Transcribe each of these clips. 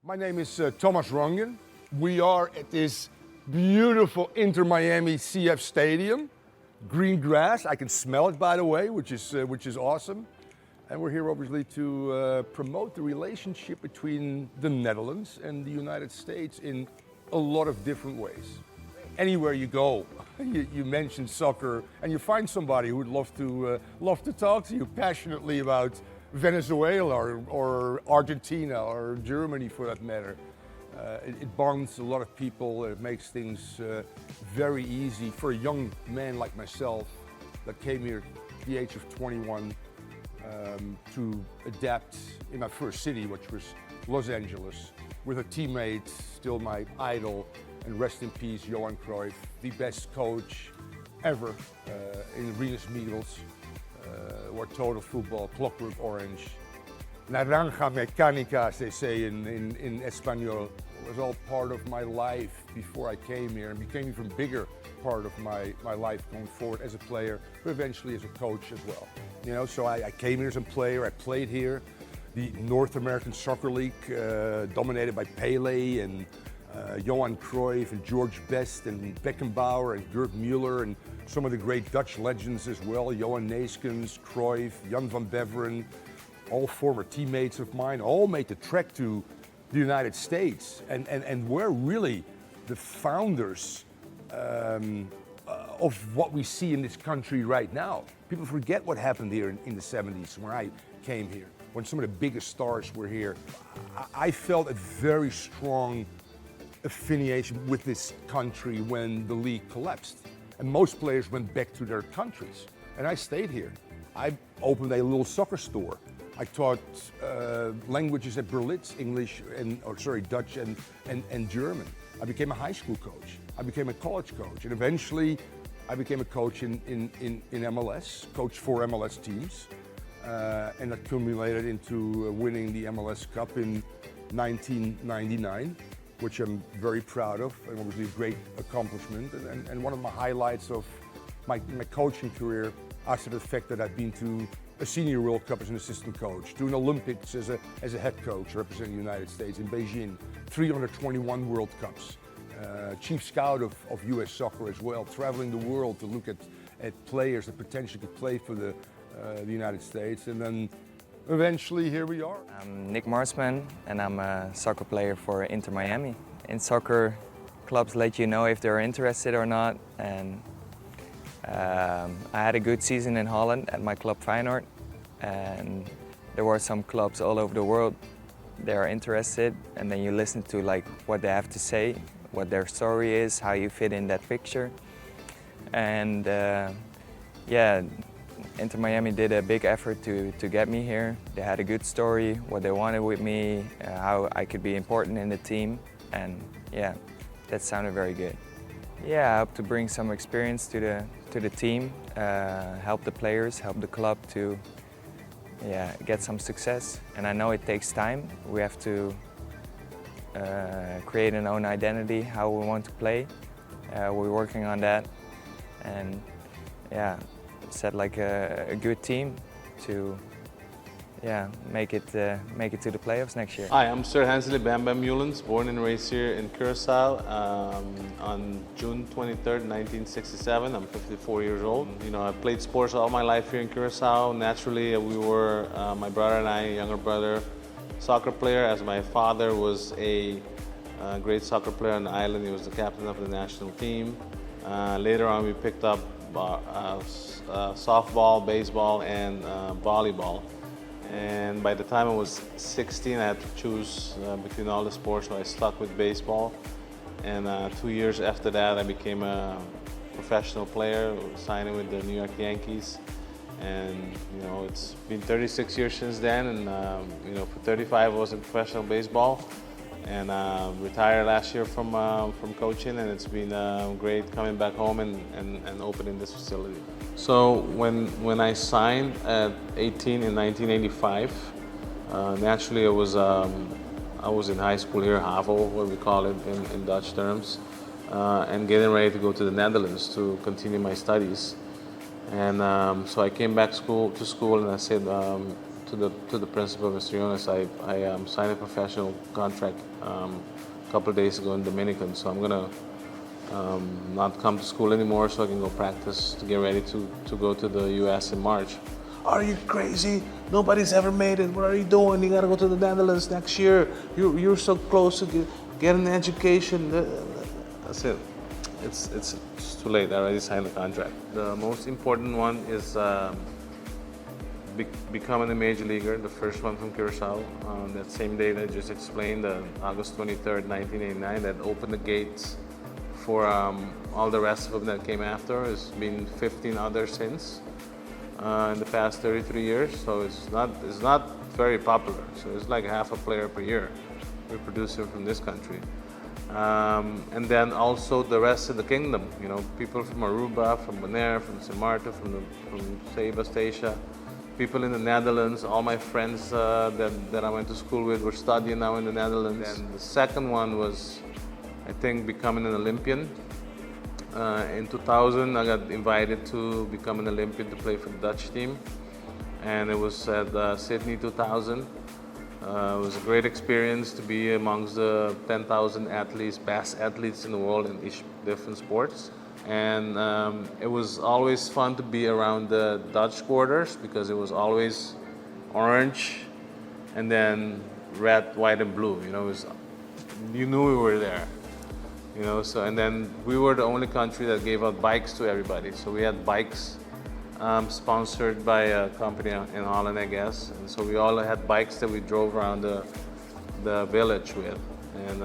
My name is Thomas Rongen. We are at this beautiful Inter Miami CF Stadium. Green grass, I can smell it by the way, which is awesome. And we're here obviously to promote the relationship between the Netherlands and the United States in a lot of different ways. Anywhere you go, you mention soccer and you find somebody who would love to talk to you passionately about Venezuela or Argentina or Germany for that matter. It bonds a lot of people. It makes things very easy for a young man like myself that came here at the age of 21 to adapt in my first city, which was Los Angeles, with a teammate, still my idol, and rest in peace, Johan Cruyff, the best coach ever in Rinus Michels, or total football, clockwork orange. Naranja mecánica, as they say in Espanol, was all part of my life before I came here and became an even bigger part of my life going forward as a player, but eventually as a coach as well. You know, so I came here as a player, I played here. The North American Soccer League, dominated by Pele and Johan Cruyff and George Best and Beckenbauer and Gerd Müller and some of the great Dutch legends as well, Johan Neeskens, Cruyff, Jan van Beveren, all former teammates of mine, all made the trek to the United States and we're really the founders of what we see in this country right now. People forget what happened here in the 70s when I came here, when some of the biggest stars were here. I felt a very strong affiliation with this country when the league collapsed. And most players went back to their countries. And I stayed here. I opened a little soccer store. I taught languages at Berlitz, Dutch and German. I became a high school coach. I became a college coach. And eventually I became a coach in MLS, coached 4 MLS teams. And that culminated into winning the MLS Cup in 1999. Which I'm very proud of, and obviously a great accomplishment, and one of my highlights of my coaching career, after the fact that I've been to a Senior World Cup as an assistant coach, to an Olympics as a head coach representing the United States in Beijing, 321 World Cups, chief scout of US soccer as well, traveling the world to look at players that potentially could play for the United States, and then eventually, here we are. I'm Nick Marsman, and I'm a soccer player for Inter Miami. In soccer, clubs let you know if they're interested or not, and I had a good season in Holland at my club Feyenoord, and there were some clubs all over the world that are interested, and then you listen to what they have to say, what their story is, how you fit in that picture, and yeah. Inter Miami did a big effort to get me here. They had a good story, what they wanted with me, how I could be important in the team, and yeah, that sounded very good. Yeah, I hope to bring some experience to the team, help the players, help the club to get some success. And I know it takes time. We have to create an own identity, how we want to play. We're working on that, and yeah. Set a good team to make it to the playoffs next year. Hi, I'm Sir Hansely Bam Bam Mulens, born and raised here in Curaçao on June 23rd, 1967. I'm 54 years old. You know, I played sports all my life here in Curaçao. Naturally, we were, my brother and I, younger brother, soccer player, as my father was a great soccer player on the island. He was the captain of the national team. Later on, we picked up softball, baseball, and volleyball. And by the time I was 16, I had to choose between all the sports, so I stuck with baseball. And 2 years after that, I became a professional player, signing with the New York Yankees. And you know, it's been 36 years since then, and you know, for 35 I was in professional baseball. And retired last year from coaching, and it's been great coming back home and opening this facility. So when I signed at 18 in 1985, naturally I was in high school here, HAVO, what we call it in Dutch terms, and getting ready to go to the Netherlands to continue my studies. And so I came back to school, and I said to the principal, Mr. Jonas, I signed a professional contract a couple of days ago in Dominican, so I'm gonna not come to school anymore so I can go practice to get ready to go to the U.S. in March. Are you crazy? Nobody's ever made it. What are you doing? You gotta go to the Netherlands next year. You're so close to get an education. That's it. It's too late. I already signed the contract. The most important one is becoming a major leaguer, the first one from Curacao. On that same day that I just explained, August 23rd, 1989, that opened the gates for all the rest of them that came after. There's been 15 others since in the past 33 years, so it's not very popular. So it's like half a player per year we're producing from this country. And then also the rest of the kingdom, you know, people from Aruba, from Bonaire, from St. Martin, from Ceiba, Statia, people in the Netherlands. All my friends that I went to school with were studying now in the Netherlands. And the second one was, I think, becoming an Olympian. In 2000, I got invited to become an Olympian to play for the Dutch team, and it was at Sydney 2000. It was a great experience to be amongst the 10,000 athletes, best athletes in the world in each different sports. And it was always fun to be around the Dutch quarters because it was always orange and then red, white, and blue. You know, you knew we were there. You know, so and then we were the only country that gave out bikes to everybody. So we had bikes sponsored by a company in Holland, I guess. And so we all had bikes that we drove around the village with. And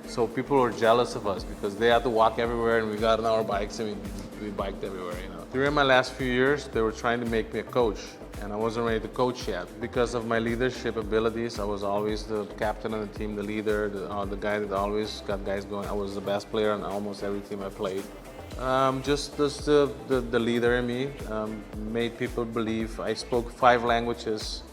so people were jealous of us because they had to walk everywhere and we got on our bikes and we biked everywhere, you know. During my last few years, they were trying to make me a coach. And I wasn't ready to coach yet. Because of my leadership abilities, I was always the captain of the team, the leader, the guy that always got guys going. I was the best player on almost every team I played. Just the leader in me made people believe. I spoke 5 languages,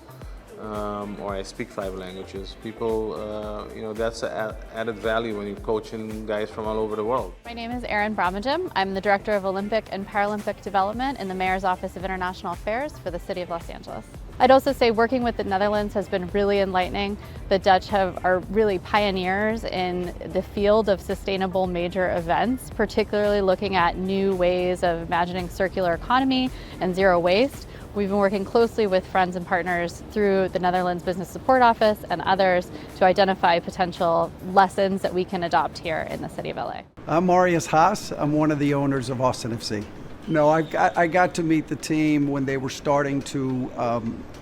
or I speak 5 languages. People, you know, that's an added value when you're coaching guys from all over the world. My name is Erin Bramajim. I'm the Director of Olympic and Paralympic Development in the Mayor's Office of International Affairs for the City of Los Angeles. I'd also say working with the Netherlands has been really enlightening. The Dutch are really pioneers in the field of sustainable major events, particularly looking at new ways of imagining circular economy and zero waste. We've been working closely with friends and partners through the Netherlands Business Support Office and others to identify potential lessons that we can adopt here in the city of LA. I'm Marius Haas. I'm one of the owners of Austin FC. No, I got to meet the team when they were starting to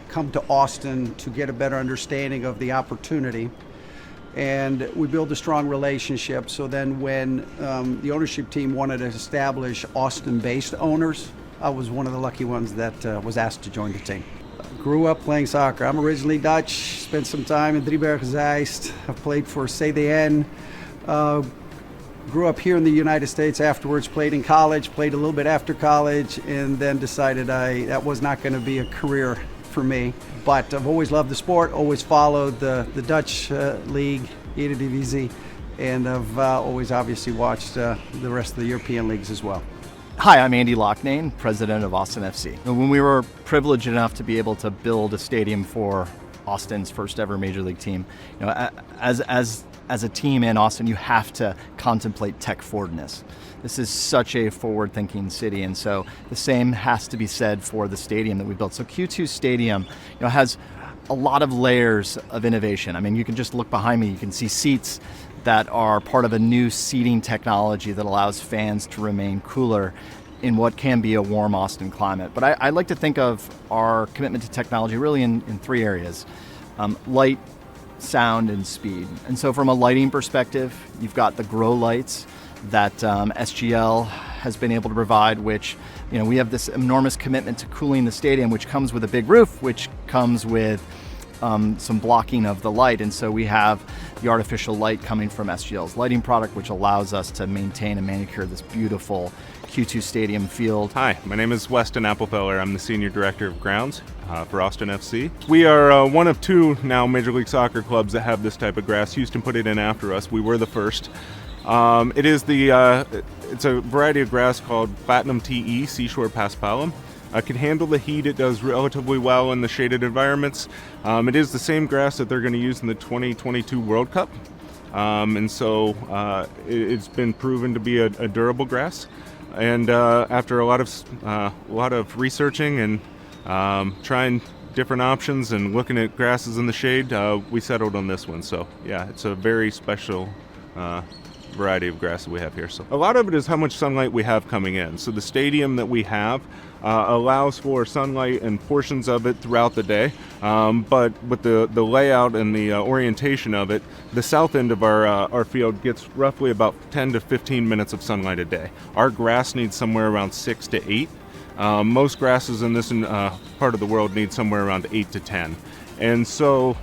come to Austin to get a better understanding of the opportunity. And we built a strong relationship. So then when the ownership team wanted to establish Austin-based owners, I was one of the lucky ones that was asked to join the team. Grew up playing soccer. I'm originally Dutch, spent some time in Driebergen-Zeist. I've played for CDN. Grew up here in the United States afterwards, played in college, played a little bit after college, and then decided that was not going to be a career for me. But I've always loved the sport, always followed the Dutch league, Eredivisie, and I've always obviously watched the rest of the European leagues as well. Hi, I'm Andy Locknane, president of Austin FC. When we were privileged enough to be able to build a stadium for Austin's first ever major league team, you know, as a team in Austin, you have to contemplate tech forwardness. This is such a forward-thinking city, and so the same has to be said for the stadium that we built. So Q2 Stadium, you know, has a lot of layers of innovation. I mean, you can just look behind me, you can see seats that are part of a new seating technology that allows fans to remain cooler in what can be a warm Austin climate. But I like to think of our commitment to technology really in 3 areas: light, sound, and speed. And so from a lighting perspective, you've got the grow lights that SGL has been able to provide, which, you know, we have this enormous commitment to cooling the stadium, which comes with a big roof, which comes with some blocking of the light. And so we have the artificial light coming from SGL's lighting product, which allows us to maintain and manicure this beautiful Q2 Stadium field. Hi, my name is Weston Applefeller. I'm the Senior Director of Grounds for Austin FC. We are one of 2 now Major League Soccer clubs that have this type of grass. Houston put it in after us. We were the first. It's a variety of grass called Platinum TE, Seashore Paspalum. can handle the heat. It does relatively well in the shaded environments. It is the same grass that they're going to use in the 2022 World Cup. And so it's been proven to be a durable grass. And after a lot of researching and trying different options and looking at grasses in the shade, we settled on this one. So yeah, it's a very special variety of grass that we have here. So a lot of it is how much sunlight we have coming in. So the stadium that we have allows for sunlight and portions of it throughout the day, but with the layout and the orientation of it, the south end of our field gets roughly about 10 to 15 minutes of sunlight a day. Our grass needs somewhere around 6 to 8. Most grasses in this part of the world need somewhere around 8 to 10. And so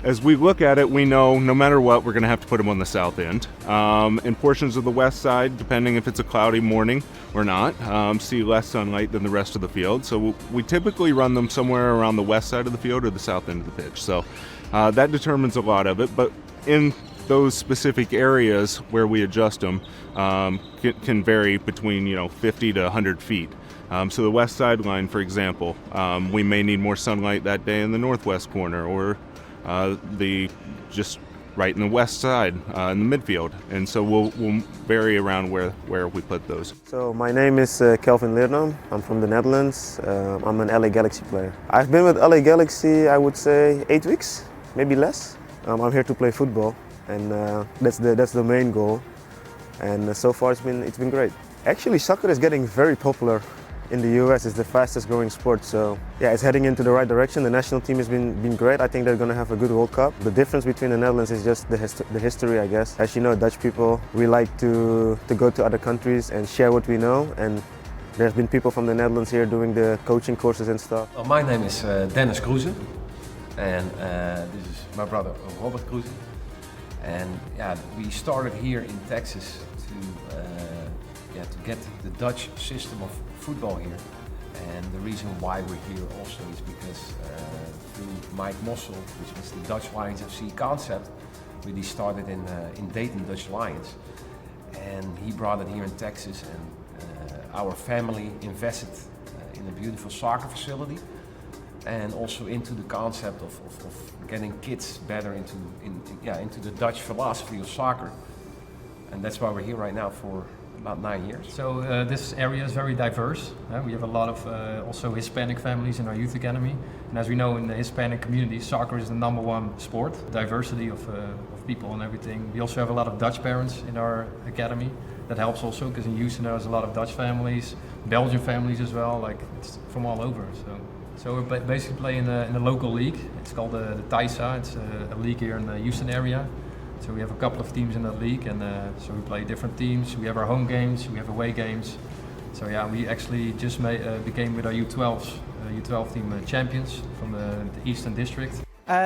as we look at it, we know no matter what, we're going to have to put them on the south end. And portions of the west side, depending if it's a cloudy morning or not, see less sunlight than the rest of the field. So we typically run them somewhere around the west side of the field or the south end of the pitch. So that determines a lot of it. But in those specific areas where we adjust them can vary between 50 to 100 feet. So the west sideline, for example, we may need more sunlight that day in the northwest corner, or just right in the west side in the midfield, and so we'll vary around where we put those. So my name is Kelvin Leerdam. I'm from the Netherlands. I'm an LA Galaxy player. I've been with LA Galaxy, I would say 8 weeks, maybe less. I'm here to play football, and that's the main goal. And so far it's been great. Actually, soccer is getting very popular in the US. It's the fastest growing sport, so yeah, it's heading into the right direction. The national team has been great. I think they're going to have a good World Cup. The difference between the Netherlands is just the history, I guess. As you know, Dutch people, we like to go to other countries and share what we know, and there's been people from the Netherlands here doing the coaching courses and stuff. Well, my name is Dennis Kroeze, and this is my brother Robert Kroeze. And yeah, we started here in Texas to get the Dutch system of football here. And the reason why we're here also is because through Mike Mossel, which was the Dutch Lions FC concept, really started in Dayton Dutch Lions. And he brought it here in Texas, and our family invested in a beautiful soccer facility, and also into the concept of getting kids better into the Dutch philosophy of soccer. And that's why we're here right now for about 9 years. So this area is very diverse. We have a lot of also Hispanic families in our youth academy. And as we know, in the Hispanic community, soccer is the #1 sport. Diversity of people and everything. We also have a lot of Dutch parents in our academy. That helps also, because in Houston there's a lot of Dutch families, Belgian families as well. Like, it's from all over. So we're basically playing in a local league. It's called the Taisa. It's a league here in the Houston area. So we have a couple of teams in that league, and so we play different teams. We have our home games, we have away games. So yeah, we actually just became with our U12 team champions from the Eastern District.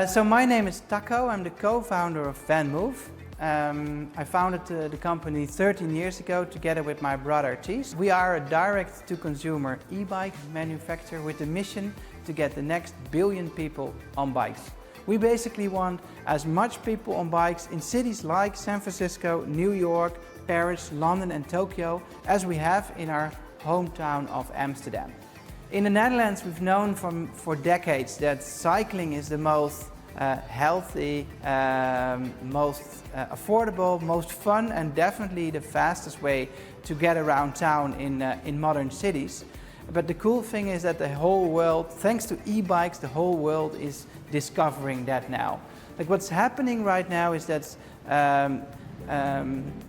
So my name is Taco. I'm the co-founder of VanMoof. I founded the company 13 years ago together with my brother Cheese. We are a direct-to-consumer e-bike manufacturer with the mission to get the next billion people on bikes. We basically want as much people on bikes in cities like San Francisco, New York, Paris, London and Tokyo as we have in our hometown of Amsterdam. In the Netherlands, we've known for decades that cycling is the most healthy, most affordable, most fun and definitely the fastest way to get around town in modern cities. But the cool thing is that the whole world, thanks to e-bikes, the whole world is discovering that now. Like, what's happening right now is that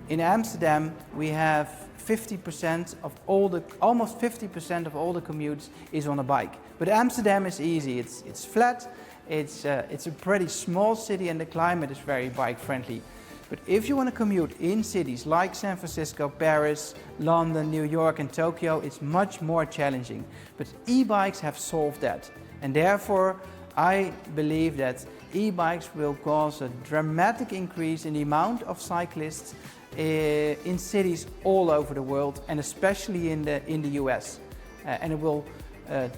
in Amsterdam we have 50% of almost 50% of all the commutes is on a bike. But Amsterdam is easy. It's flat. It's a pretty small city, and the climate is very bike friendly. But if you want to commute in cities like San Francisco, Paris, London, New York and Tokyo, it's much more challenging. But e-bikes have solved that. And therefore, I believe that e-bikes will cause a dramatic increase in the amount of cyclists in cities all over the world, and especially in the US. And it will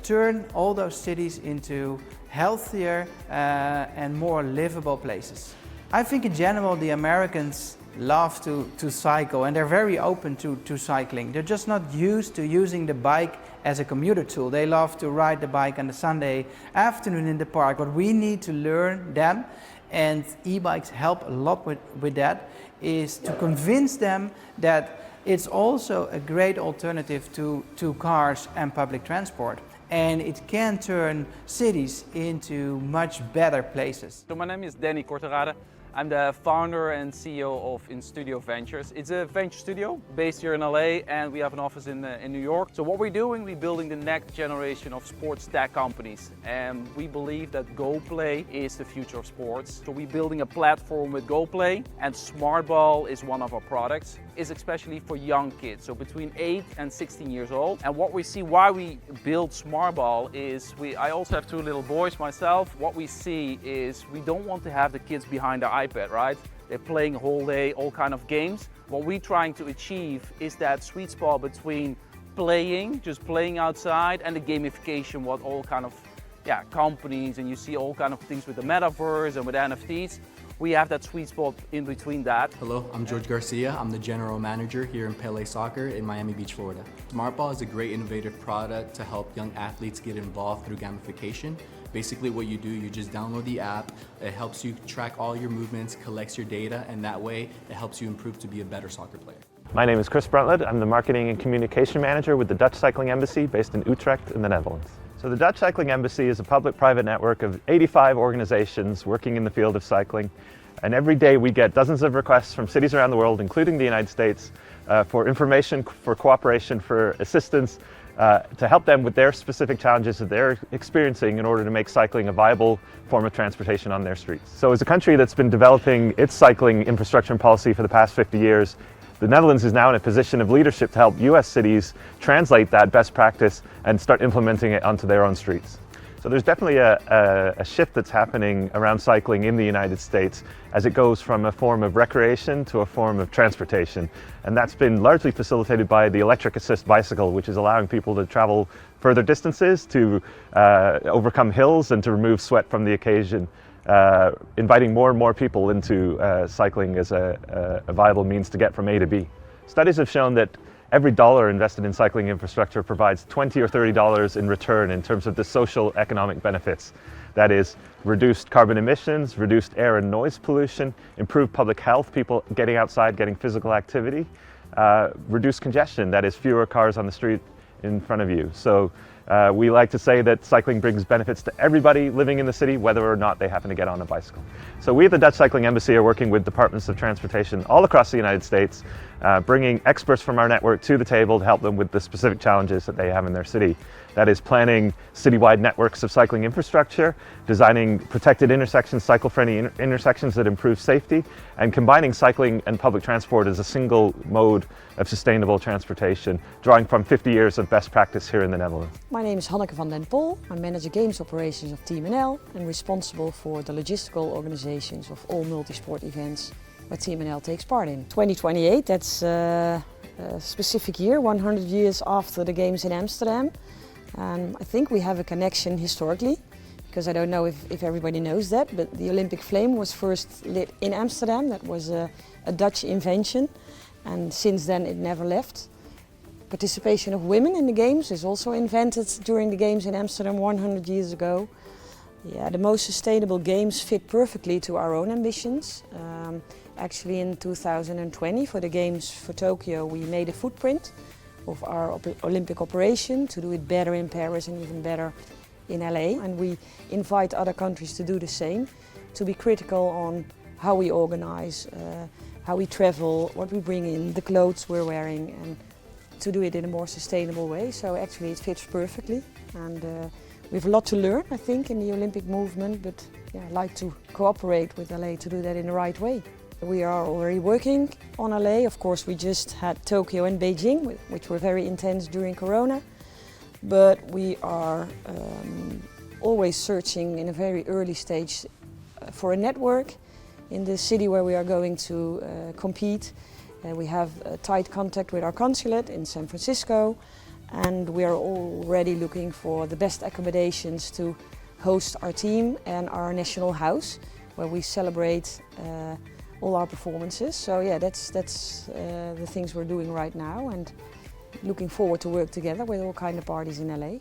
turn all those cities into healthier and more livable places. I think in general the Americans love to cycle, and they're very open to cycling. They're just not used to using the bike as a commuter tool. They love to ride the bike on a Sunday afternoon in the park. What we need to learn them, and e-bikes help a lot with that, is to convince them that it's also a great alternative to cars and public transport. And it can turn cities into much better places. So my name is Danny Korterade. I'm the founder and CEO of In Studio Ventures. It's a venture studio based here in LA, and we have an office in New York. So what we're doing, we're building the next generation of sports tech companies. And we believe that GoPlay is the future of sports. So we're building a platform with GoPlay, and SmartBall is one of our products. It's especially for young kids, so between 8 and 16 years old. And what we see, why we build SmartBall is, I also have 2 little boys myself. What we see is we don't want to have the kids behind the iPad, right? They're playing a whole day, all kind of games. What we're trying to achieve is that sweet spot between playing, just playing outside, and the gamification, what all kind of companies, and you see all kind of things with the metaverse and with NFTs. We have that sweet spot in between that. Hello, I'm George Garcia. I'm the general manager here in Pele Soccer in Miami Beach, Florida. SmartBall is a great innovative product to help young athletes get involved through gamification. Basically what you do, you just download the app, it helps you track all your movements, collects your data, and that way it helps you improve to be a better soccer player. My name is Chris Bruntled. I'm the Marketing and Communication Manager with the Dutch Cycling Embassy based in Utrecht in the Netherlands. So the Dutch Cycling Embassy is a public-private network of 85 organizations working in the field of cycling. And every day we get dozens of requests from cities around the world, including the United States, for information, for cooperation, for assistance, to help them with their specific challenges that they're experiencing in order to make cycling a viable form of transportation on their streets. So as a country that's been developing its cycling infrastructure and policy for the past 50 years, the Netherlands is now in a position of leadership to help US cities translate that best practice and start implementing it onto their own streets. So there's definitely a shift that's happening around cycling in the United States as it goes from a form of recreation to a form of transportation. And that's been largely facilitated by the electric assist bicycle, which is allowing people to travel further distances, to overcome hills, and to remove sweat from the occasion, inviting more and more people into cycling as a viable means to get from A to B. Studies have shown that every dollar invested in cycling infrastructure provides $20 or $30 in return in terms of the social economic benefits. That is, reduced carbon emissions, reduced air and noise pollution, improved public health, people getting outside, getting physical activity, reduced congestion, that is, fewer cars on the street in front of you. So we like to say that cycling brings benefits to everybody living in the city, whether or not they happen to get on a bicycle. So we at the Dutch Cycling Embassy are working with departments of transportation all across the United States, bringing experts from our network to the table to help them with the specific challenges that they have in their city. That is planning citywide networks of cycling infrastructure, designing protected intersections, cycle-friendly intersections that improve safety, and combining cycling and public transport as a single mode of sustainable transportation, drawing from 50 years of best practice here in the Netherlands. My name is Hanneke van den Pol. I manage games operations of Team NL and responsible for the logistical organizations of all multi-sport events where Team NL takes part in. 2028, that's a specific year, 100 years after the Games in Amsterdam. I think we have a connection historically, because I don't know if everybody knows that, but the Olympic flame was first lit in Amsterdam. That was a Dutch invention, and since then it never left. Participation of women in the Games is also invented during the Games in Amsterdam 100 years ago. Yeah, the most sustainable Games fit perfectly to our own ambitions. Actually in 2020 for the Games for Tokyo we made a footprint of our Olympic operation to do it better in Paris and even better in LA. And we invite other countries to do the same, to be critical on how we organize, how we travel, what we bring in, the clothes we're wearing, and to do it in a more sustainable way. So actually it fits perfectly, and we have a lot to learn, I think, in the Olympic movement, but yeah, I'd like to cooperate with LA to do that in the right way. We are already working on LA. Of course, we just had Tokyo and Beijing, which were very intense during Corona. But we are always searching in a very early stage for a network in the city where we are going to compete. We have tight contact with our consulate in San Francisco, and we are already looking for the best accommodations to host our team and our national house, where we celebrate all our performances. So yeah, that's the things we're doing right now, and looking forward to work together with all kind of parties in LA.